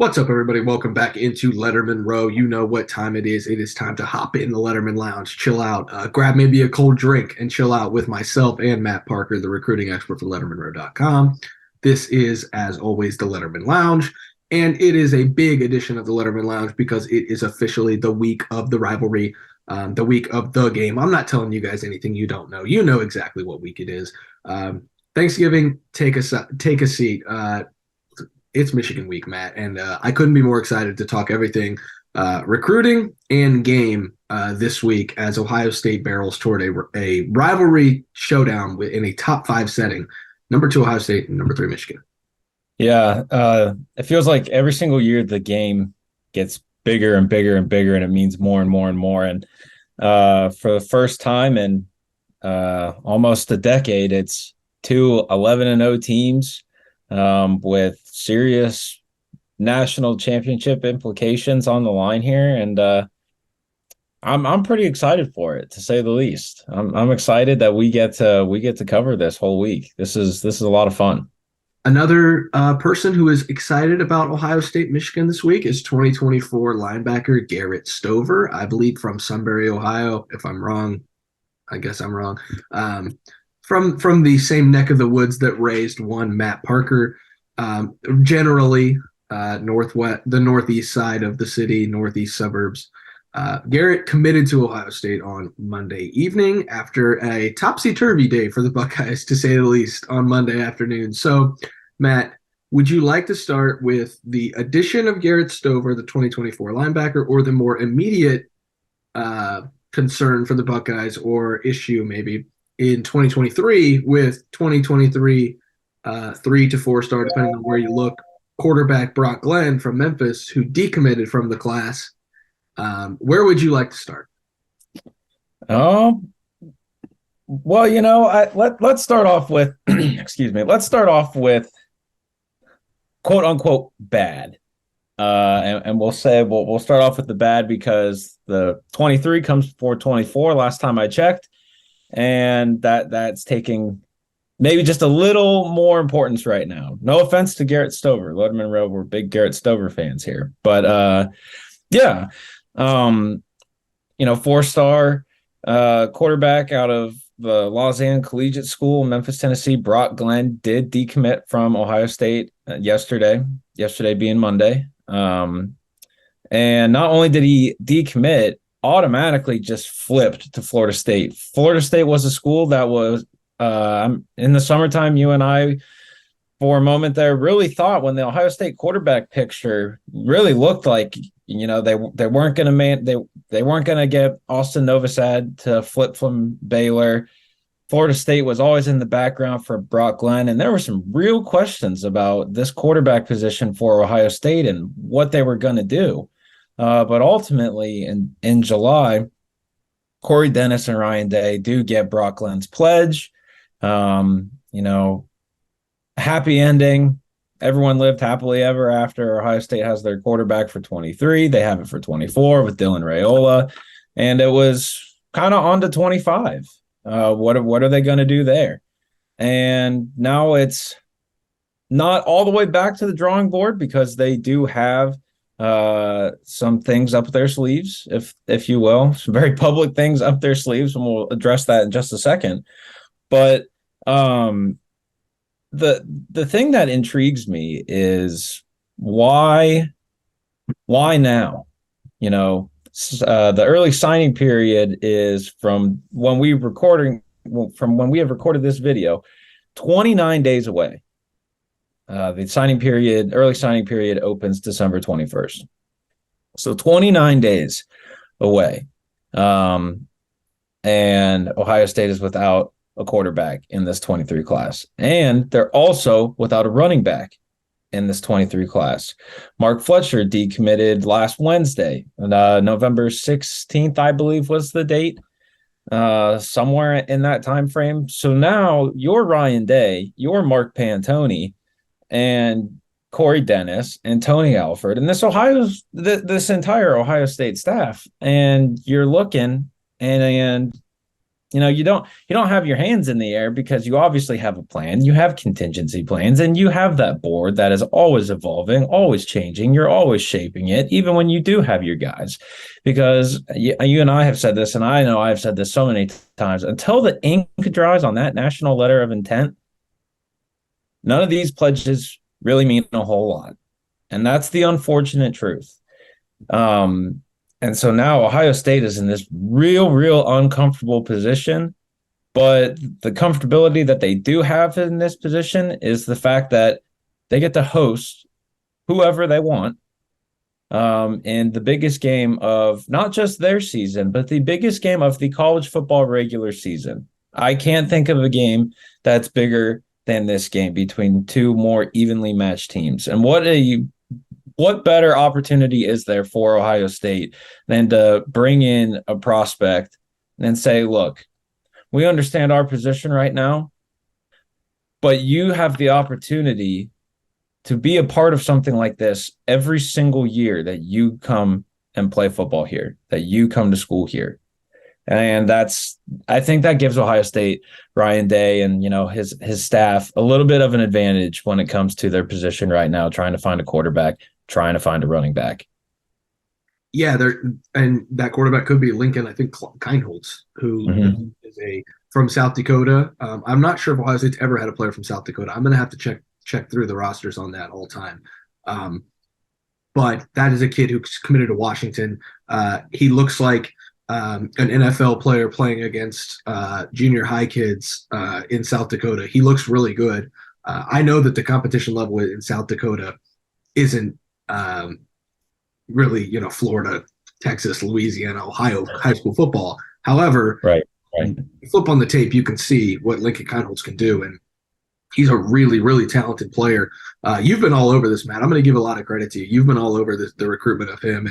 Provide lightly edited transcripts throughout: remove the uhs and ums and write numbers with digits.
What's up, everybody? Welcome back into Lettermen Row. You know what time it is. It is time to hop in the Lettermen Lounge, chill out, grab maybe a cold drink, and chill out with myself and Matt Parker, the recruiting expert for LettermenRow.com. This is, as always, the Lettermen Lounge, and it is a big edition of the Lettermen Lounge because it is officially the week of the rivalry, the week of the game. I'm not telling you guys anything you don't know. You know exactly what week it is. Thanksgiving, take a seat. It's Michigan week, Matt, and I couldn't be more excited to talk everything recruiting and game this week as Ohio State barrels toward a rivalry showdown in a top 5 setting. Number 2 Ohio State and number 3 Michigan. Yeah, it feels like every single year the game gets bigger and bigger and bigger, and it means more and more and more. And for the first time in almost a decade, it's two 11-0 teams with serious national championship implications on the line here, and I'm pretty excited for it, to say the least. I'm excited that we get to cover this whole week. This is a lot of fun. Another person who is excited about Ohio State Michigan this week is 2024 linebacker Garrett Stover, I believe from Sunbury, Ohio. If I'm wrong, I guess I'm wrong. From the same neck of the woods that raised one Matt Parker. Generally the northeast side of the city, northeast suburbs. Garrett committed to Ohio State on Monday evening after a topsy-turvy day for the Buckeyes, to say the least, on Monday afternoon. So, Matt, would you like to start with the addition of Garrett Stover, the 2024 linebacker, or the more immediate concern for the Buckeyes, or issue maybe in 2023 with 2023 3 to 4 star, depending on where you look, quarterback Brock Glenn from Memphis, who decommitted from the class? Where would you like to start? Well, let's start off with excuse me. Let's start off with quote unquote bad. And we'll start off with the bad because the 23 comes before 24 last time I checked, and that's taking maybe just a little more importance right now. No offense to Garrett Stover. Lettermen Row, we're big Garrett Stover fans here. But yeah. 4-star quarterback out of the Lausanne Collegiate School, Memphis, Tennessee, Brock Glenn did decommit from Ohio State yesterday being Monday. And not only did he decommit, automatically just flipped to Florida State. Florida State was a school that was in the summertime, you and I, for a moment there, really thought when the Ohio State quarterback picture really looked like, they weren't going to they weren't going to get Austin Novosad to flip from Baylor. Florida State was always in the background for Brock Glenn, and there were some real questions about this quarterback position for Ohio State and what they were going to do. But ultimately, in July, Corey Dennis and Ryan Day do get Brock Glenn's pledge. Happy ending. Everyone lived happily ever after. Ohio State has their quarterback for 23. They have it for 24 with Dylan Raiola. And it was kind of on to 25. What are they going to do there? And now it's not all the way back to the drawing board, because they do have some things up their sleeves, if you will, some very public things up their sleeves, and we'll address that in just a second. But the thing that intrigues me is why now? The early signing period is from when we have recorded this video, 29 days away. The early signing period opens December 21st. So 29 days away. And Ohio State is without a quarterback in this 23 class. And they're also without a running back in this 23 class. Mark Fletcher decommitted last Wednesday, November 16th, I believe was the date, somewhere in that time frame. So now you're Ryan Day, you're Mark Pantoni, and Corey Dennis and Tony Alford, and this entire Ohio State staff, and you're looking and you don't have your hands in the air because you obviously have a plan, you have contingency plans, and you have that board that is always evolving, always changing. You're always shaping it, even when you do have your guys. Because you and I have said this, and I know I've said this so many times, until the ink dries on that national letter of intent, none of these pledges really mean a whole lot. And that's the unfortunate truth. And so now Ohio State is in this real uncomfortable position. But the comfortability that they do have in this position is the fact that they get to host whoever they want in the biggest game of not just their season, but the biggest game of the college football regular season. I can't think of a game that's bigger than this game between two more evenly matched teams. And what better opportunity is there for Ohio State than to bring in a prospect and say, look, we understand our position right now, but you have the opportunity to be a part of something like this every single year that you come and play football here, that you come to school here. And I think that gives Ohio State, Ryan Day, and his staff a little bit of an advantage when it comes to their position right now, trying to find a quarterback, trying to find a running back. Yeah, and that quarterback could be Lincoln, I think, Kineholz, who is from South Dakota. I'm not sure if Ohio State's ever had a player from South Dakota. I'm going to have to check through the rosters on that all time. But that is a kid who's committed to Washington. He looks like an NFL player playing against junior high kids in South Dakota. He looks really good. I know that the competition level in South Dakota isn't really, Florida, Texas, Louisiana, Ohio high school football. However, right. Flip on the tape, you can see what Lincoln Kineholz can do, and he's a really talented player. You've been all over this, Matt. I'm going to give a lot of credit to you. You've been all over the recruitment of him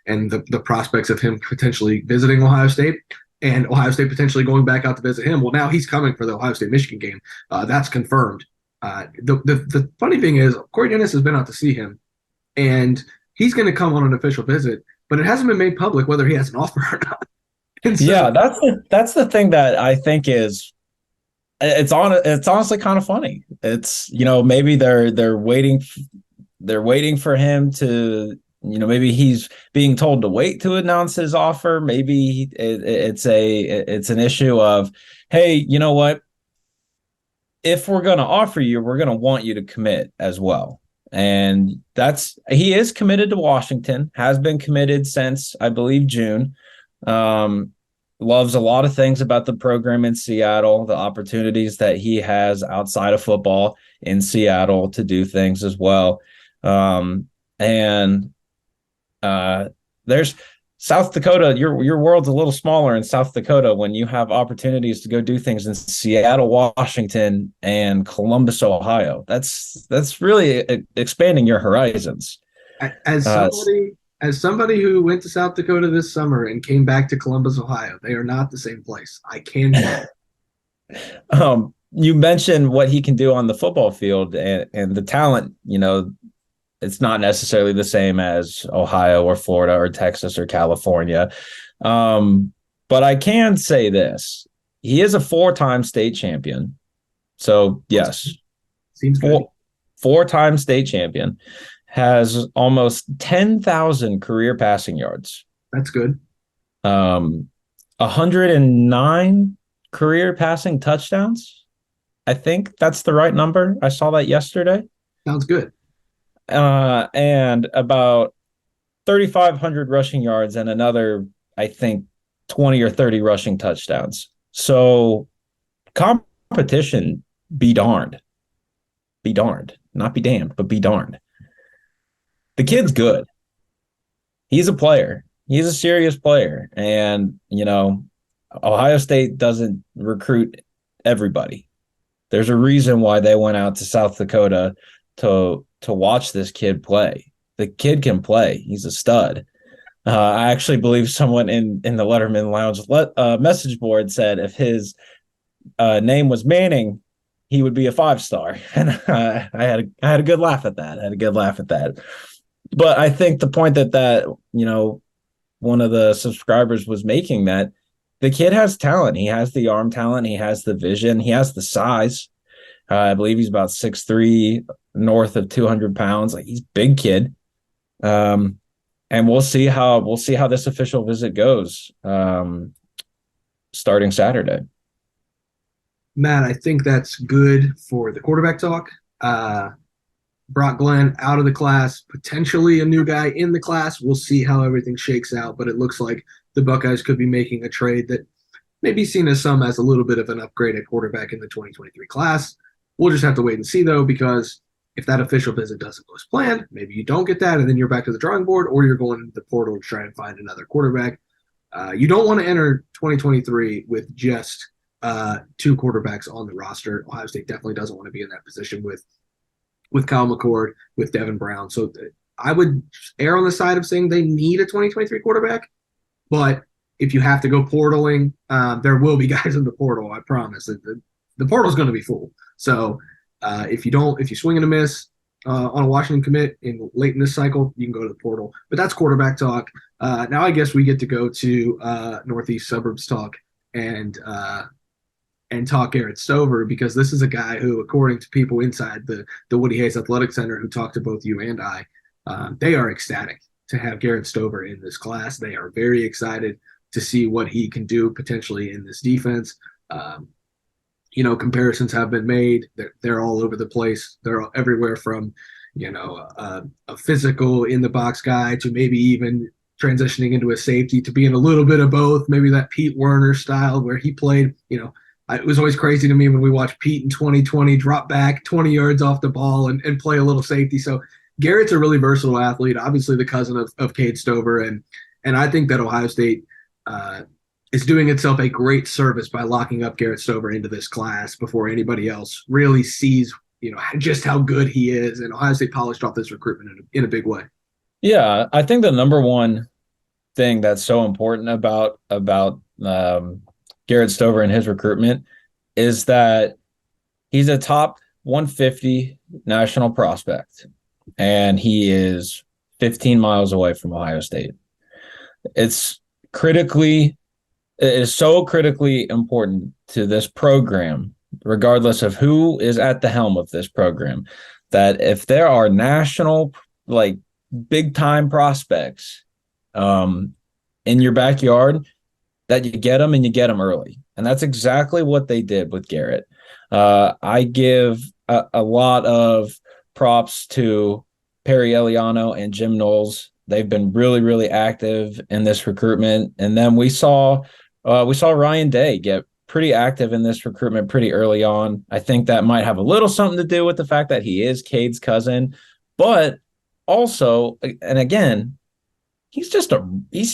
and the prospects of him potentially visiting Ohio State and Ohio State potentially going back out to visit him. Well, now he's coming for the Ohio State-Michigan game. That's confirmed. The funny thing is, Corey Dennis has been out to see him, and he's going to come on an official visit, but it hasn't been made public whether he has an offer or not. So, yeah, that's the thing that I think is it's honestly kind of funny. It's maybe they're waiting for him to maybe he's being told to wait to announce his offer. Maybe it's an issue of, hey, you know what? If we're going to offer you, we're going to want you to commit as well. And he is committed to Washington, has been committed since I believe June. Loves a lot of things about the program in Seattle, the opportunities that he has outside of football in Seattle to do things as well. There's South Dakota. Your world's a little smaller in South Dakota when you have opportunities to go do things in Seattle, Washington, and Columbus, Ohio. That's really expanding your horizons. As somebody who went to South Dakota this summer and came back to Columbus, Ohio, they are not the same place. I can tell. You mentioned what he can do on the football field and the talent, it's not necessarily the same as Ohio or Florida or Texas or California. But I can say this. He is a 4-time state champion. So, yes. Seems good. 4-time state champion. Has almost 10,000 career passing yards. That's good. 109 career passing touchdowns. I think that's the right number. I saw that yesterday. Sounds good. And about 3,500 rushing yards and another, I think, 20 or 30 rushing touchdowns. So competition, be darned. Be darned. Not be damned, but be darned. The kid's good. He's a player. He's a serious player. And, Ohio State doesn't recruit everybody. There's a reason why they went out to South Dakota to watch this kid play. The kid can play. He's a stud. I actually believe someone in the Lettermen Lounge message board said if his name was Manning, he would be a 5-star. And I had a good laugh at that. But I think the point that one of the subscribers was making, that the kid has talent. He has the arm talent. He has the vision. He has the size. I believe he's about 6'3", north of 200 pounds. Like, he's a big kid. And we'll see how this official visit goes, starting Saturday. Matt, I think that's good for the quarterback talk. Brock Glenn out of the class, potentially a new guy in the class. We'll see how everything shakes out, but it looks like the Buckeyes could be making a trade that may be seen as a little bit of an upgrade at quarterback in the 2023 class. We'll just have to wait and see, though, because if that official visit doesn't go as planned, maybe you don't get that, and then you're back to the drawing board, or you're going into the portal to try and find another quarterback. You don't want to enter 2023 with just two quarterbacks on the roster. Ohio State definitely doesn't want to be in that position with Kyle McCord, with Devin Brown. So I would err on the side of saying they need a 2023 quarterback, but if you have to go portaling, there will be guys in the portal. I promise. The portal is going to be full. So if you swing and a miss on a Washington commit late in this cycle, you can go to the portal. But that's quarterback talk. Now I guess we get to go to Northeast Suburbs talk and talk Garrett Stover, because this is a guy who, according to people inside the Woody Hayes Athletic Center who talked to both you and I, they are ecstatic to have Garrett Stover in this class. They are very excited to see what he can do potentially in this defense. Comparisons have been made. They're all over the place. They're everywhere from, a physical in the box guy to maybe even transitioning into a safety to being a little bit of both. Maybe that Pete Werner style where he played, it was always crazy to me when we watched Pete in 2020 drop back 20 yards off the ball and play a little safety. So Garrett's a really versatile athlete, obviously the cousin of Cade Stover. And I think that Ohio State is doing itself a great service by locking up Garrett Stover into this class before anybody else really sees, just how good he is. And Ohio State polished off this recruitment in a big way. Yeah, I think the number one thing that's so important about Garrett Stover and his recruitment is that he's a top 150 national prospect, and he is 15 miles away from Ohio State. It is so critically important to this program, regardless of who is at the helm of this program, that if there are national, big time prospects in your backyard, that you get them and you get them early. And that's exactly what they did with Garrett. I give a lot of props to Perry Eliano and Jim Knowles. They've been really, really active in this recruitment. And then we saw Ryan Day get pretty active in this recruitment pretty early on. I think that might have a little something to do with the fact that he is Cade's cousin, but also, and again, he's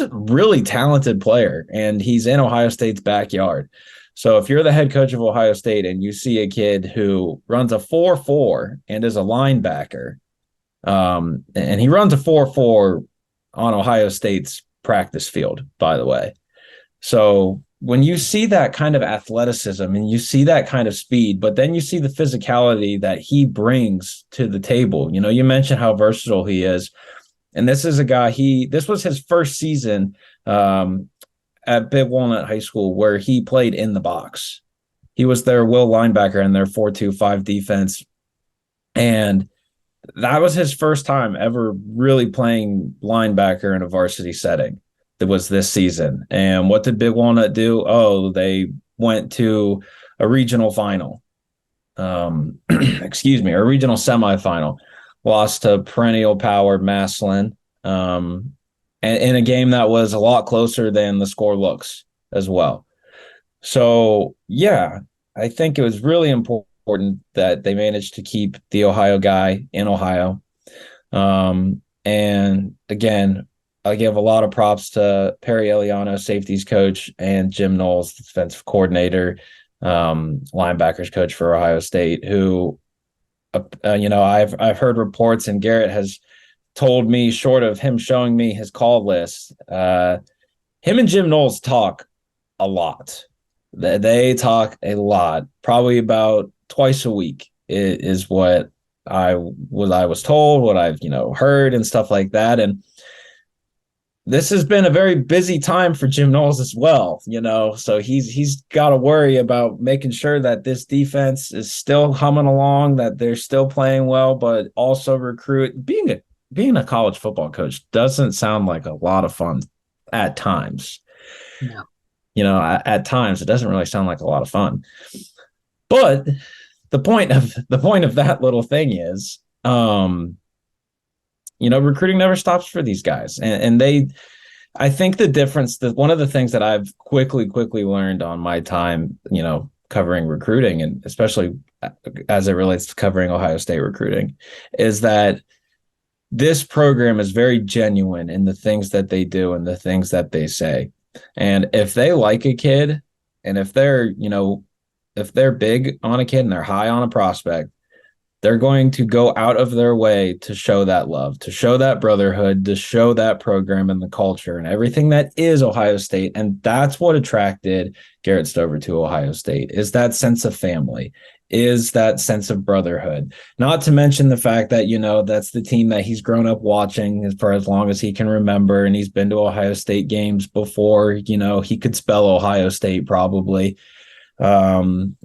a really talented player, and he's in Ohio State's backyard. So if you're the head coach of Ohio State and you see a kid who runs a 4.4 and is a linebacker, and he runs a 4.4 on Ohio State's practice field, by the way. So when you see that kind of athleticism and you see that kind of speed, but then you see the physicality that he brings to the table, you mentioned how versatile he is. And this is a guy, this was his first season at Big Walnut High School where he played in the box. He was their will linebacker in their 4-2-5 defense. And that was his first time ever really playing linebacker in a varsity setting. That was this season. And what did Big Walnut do? Oh, they went to a regional final. A regional semifinal. Lost to perennial power Massillon. And in a game that was a lot closer than the score looks as well. So, yeah, I think it was really important that they managed to keep the Ohio guy in Ohio. And again, I give a lot of props to Perry Eliano, safeties coach, and Jim Knowles, defensive coordinator, linebackers coach for Ohio State, who, I've heard reports, and Garrett has told me, short of him showing me his call list, him and Jim Knowles talk a lot. They talk a lot, probably about twice a week is what I was told, what I've, heard and stuff like that. And this has been a very busy time for Jim Knowles as well, so he's got to worry about making sure that this defense is still humming along, that they're still playing well, but also recruit. Being a college football coach doesn't sound like a lot of fun at times. No. At times it doesn't really sound like a lot of fun. But the point of that little thing is, recruiting never stops for these guys. And I think the difference, that one of the things that I've quickly learned on my time, covering recruiting, and especially as it relates to covering Ohio State recruiting, is that this program is very genuine in the things that they do and the things that they say. And if they like a kid, and if they're big on a kid and they're high on a prospect, they're going to go out of their way to show that love, to show that brotherhood, to show that program and the culture and everything that is Ohio State. And that's what attracted Garrett Stover to Ohio State, is that sense of family, is that sense of brotherhood. Not to mention the fact that, that's the team that he's grown up watching for as long as he can remember. And he's been to Ohio State games before, he could spell Ohio State probably. And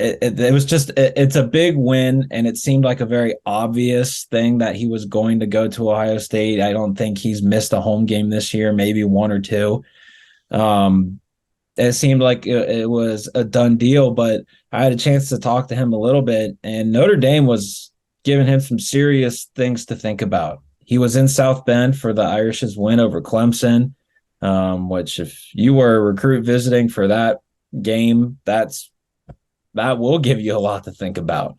it was just, it's a big win, and it seemed like a very obvious thing that he was going to go to Ohio State. I don't think he's missed a home game this year, maybe one or two. It seemed like it was a done deal, but I had a chance to talk to him a little bit, and Notre Dame was giving him some serious things to think about. He was in South Bend for the Irish's win over Clemson, which if you were a recruit visiting for that game, that will give you a lot to think about.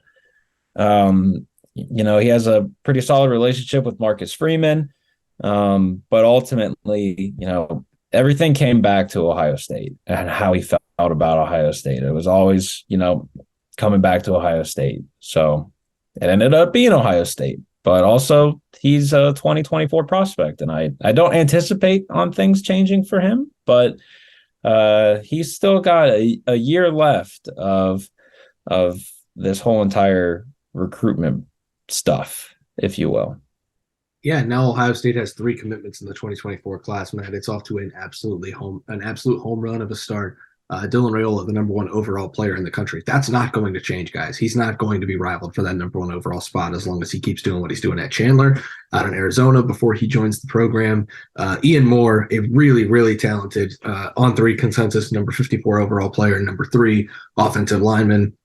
He has a pretty solid relationship with Marcus Freeman, but ultimately, everything came back to Ohio State and how he felt about Ohio State. It was always, coming back to Ohio State. So it ended up being Ohio State, but also he's a 2024 prospect, and I don't anticipate on things changing for him, but he's still got a year left of this whole entire recruitment stuff, if you will. Yeah, now Ohio State has 3 commitments in the 2024 class, man. It's off to an absolute home run of a start. Dylan Raiola, the number 1 overall player in the country. That's not going to change, guys. He's not going to be rivaled for that number 1 overall spot as long as he keeps doing what he's doing at Chandler, out in Arizona before he joins the program. Ian Moore, a really, really talented on-3 consensus number 54 overall player, number 3 offensive lineman.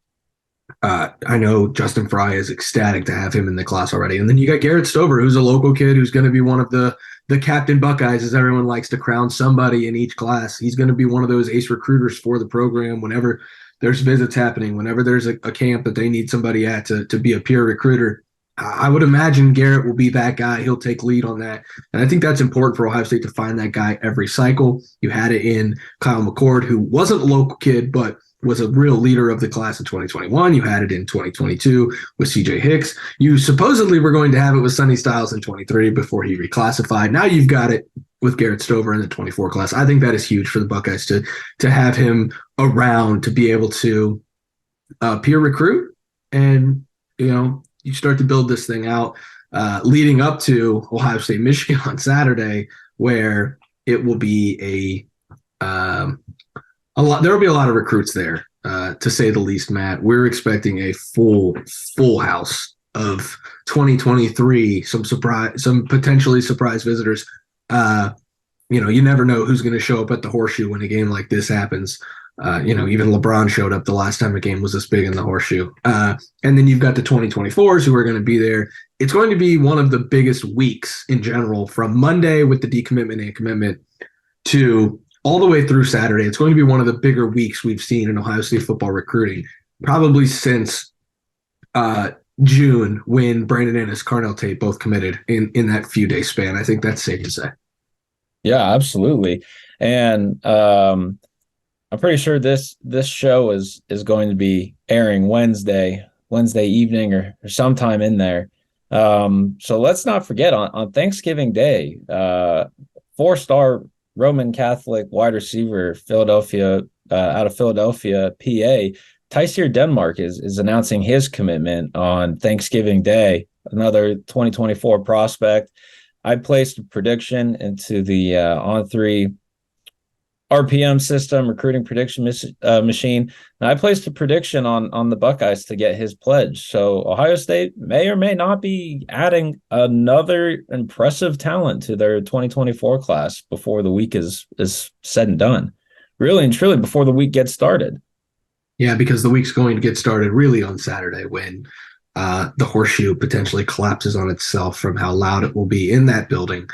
I know Justin Fry is ecstatic to have him in the class already. And then you got Garrett Stover, who's a local kid who's going to be one of the captain Buckeyes, as everyone likes to crown somebody in each class. He's going to be one of those ace recruiters for the program whenever there's visits happening, whenever there's a camp that they need somebody at to be a peer recruiter. I would imagine Garrett will be that guy. He'll take lead on that. And I think that's important for Ohio State to find that guy every cycle. You had it in Kyle McCord, who wasn't a local kid, but was a real leader of the class in 2021. You had it in 2022 with CJ Hicks. You supposedly were going to have it with Sonny Styles in 23 before he reclassified. Now you've got it with Garrett Stover in the 24 class. I think that is huge for the Buckeyes to have him around, to be able to peer recruit. And, you start to build this thing out leading up to Ohio State, Michigan on Saturday, where it will be there will be a lot of recruits there, to say the least, Matt. We're expecting a full house of 2023, some potentially surprise visitors. You never know who's going to show up at the Horseshoe when a game like this happens. Even LeBron showed up the last time a game was this big in the Horseshoe. And then you've got the 2024s who are going to be there. It's going to be one of the biggest weeks in general, from Monday with the decommitment and commitment to all the way through Saturday. It's going to be one of the bigger weeks we've seen in Ohio State football recruiting, probably since June, when Brandon Ennis, Carnell Tate both committed in that few day span. I think that's safe to say. Yeah, absolutely. And I'm pretty sure this show is going to be airing Wednesday evening or sometime in there. So let's not forget on Thanksgiving Day, 4-star Roman Catholic wide receiver, out of Philadelphia, PA, Tysier Denmark is announcing his commitment on Thanksgiving Day, another 2024 prospect. I placed a prediction into the On3 RPM system, recruiting prediction machine. And I placed a prediction on the Buckeyes to get his pledge. So Ohio State may or may not be adding another impressive talent to their 2024 class before the week is said and done. Really and truly before the week gets started. Yeah, because the week's going to get started really on Saturday when the horseshoe potentially collapses on itself from how loud it will be in that building.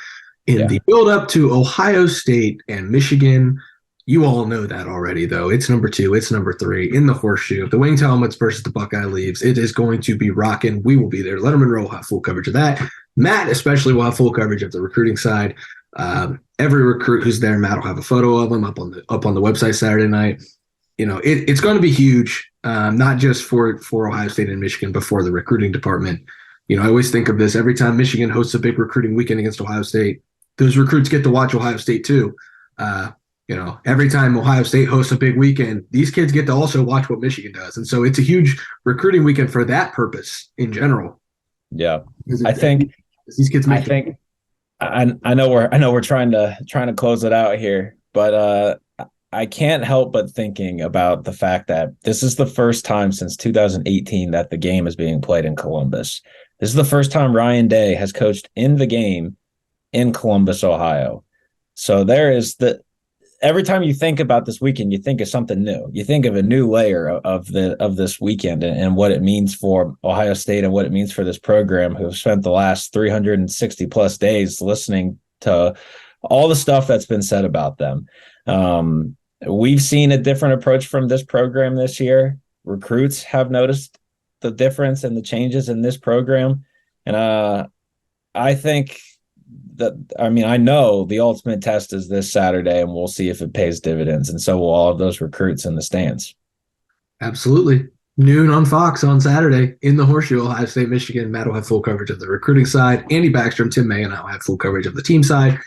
In the build up to Ohio State and Michigan, you all know that already, though. It's number 2, it's number 3 in the horseshoe. If the Winged Helmets versus the Buckeye leaves, it is going to be rocking. We will be there. Lettermen Row will have full coverage of that. Matt especially will have full coverage of the recruiting side. Every recruit who's there, Matt will have a photo of them up on the website Saturday night. It's going to be huge, not just for Ohio State and Michigan, but for the recruiting department. I always think of this every time Michigan hosts a big recruiting weekend against Ohio State. Those recruits get to watch Ohio State too. Every time Ohio State hosts a big weekend, these kids get to also watch what Michigan does. And so it's a huge recruiting weekend for that purpose in general. Yeah. I think these kids I know we're trying to close it out here, but I can't help but thinking about the fact that this is the first time since 2018 that the game is being played in Columbus. This is the first time Ryan Day has coached in the game in Columbus, Ohio. So every time you think about this weekend, you think of something new. You think of a new layer of this weekend and what it means for Ohio State and what it means for this program, who have spent the last 360 plus days listening to all the stuff that's been said about them. We've seen a different approach from this program this year. Recruits have noticed the difference and the changes in this program. And I know the ultimate test is this Saturday, and we'll see if it pays dividends. And so will all of those recruits in the stands. Absolutely. Noon on Fox on Saturday in the horseshoe, Ohio State, Michigan. Matt will have full coverage of the recruiting side. Andy Backstrom, Tim May, and I will have full coverage of the team side.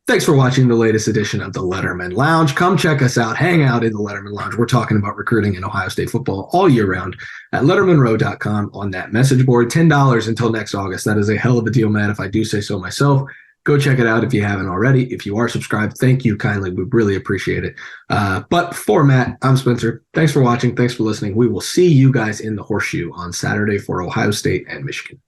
Thanks for watching the latest edition of the Lettermen Lounge. Come check us out. Hang out in the Lettermen Lounge. We're talking about recruiting in Ohio State football all year round at lettermenrow.com on that message board. $10 until next August. That is a hell of a deal, man, if I do say so myself. Go check it out if you haven't already. If you are subscribed, thank you kindly. We really appreciate it. But for Matt, I'm Spencer. Thanks for watching. Thanks for listening. We will see you guys in the horseshoe on Saturday for Ohio State and Michigan.